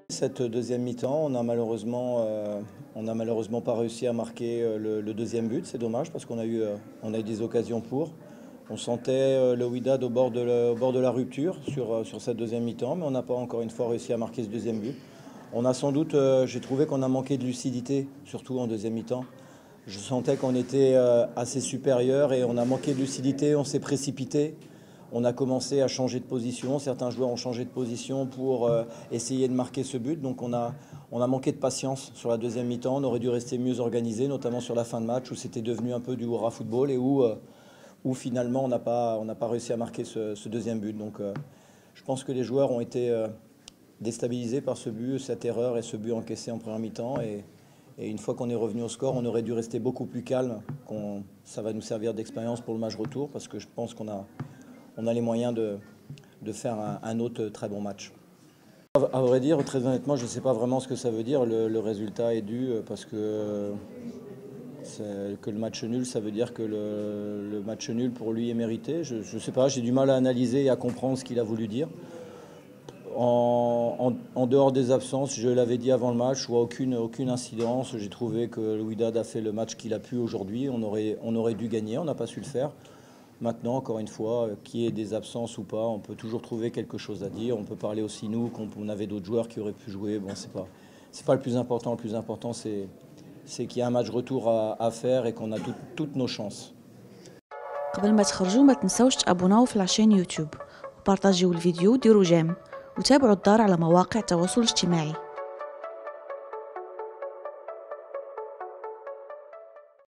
Cette deuxième mi-temps, on n'a malheureusement pas réussi à marquer le deuxième but. C'est dommage parce qu'on a eu des occasions pour. On sentait le Wydad au bord de la rupture sur cette deuxième mi-temps, mais on n'a pas encore une fois réussi à marquer ce deuxième but. On a sans doute, j'ai trouvé qu'on a manqué de lucidité, surtout en deuxième mi-temps. Je sentais qu'on était assez supérieur et on a manqué de lucidité, on s'est précipité. On a commencé à changer de position, certains joueurs ont changé de position pour essayer de marquer ce but. Donc on a manqué de patience sur la deuxième mi-temps, on aurait dû rester mieux organisé, notamment sur la fin de match où c'était devenu un peu du hurrah football et où finalement on n'a pas réussi à marquer ce deuxième but. Donc je pense que les joueurs ont été déstabilisés par ce but, cette erreur et ce but encaissé en première mi-temps. Et une fois qu'on est revenu au score, on aurait dû rester beaucoup plus calme. Ça va nous servir d'expérience pour le match retour parce que je pense qu'on a les moyens de faire un autre très bon match. À vrai dire, très honnêtement, je ne sais pas vraiment ce que ça veut dire. Le résultat est dû parce que le match nul, ça veut dire que le match nul pour lui est mérité. Je ne sais pas, j'ai du mal à analyser et à comprendre ce qu'il a voulu dire. En dehors des absences, je l'avais dit avant le match, je vois aucune incidence. J'ai trouvé que le Wydad a fait le match qu'il a pu aujourd'hui. On aurait dû gagner, on n'a pas su le faire. Maintenant, encore une fois, qu'il y ait des absences ou pas, on peut toujours trouver quelque chose à dire. On peut parler aussi, nous, qu'on avait d'autres joueurs qui auraient pu jouer. Bon, c'est pas le plus important. Le plus important, c'est qu'il y a un match retour à faire et qu'on a toutes nos chances. قبل ما تخرجوا ما تنسوش تابوناو في العشان يوتيوب وبارطاجيو الفيديو وديروا جيم وتابعوا الدار على مواقع التواصل الاجتماعي.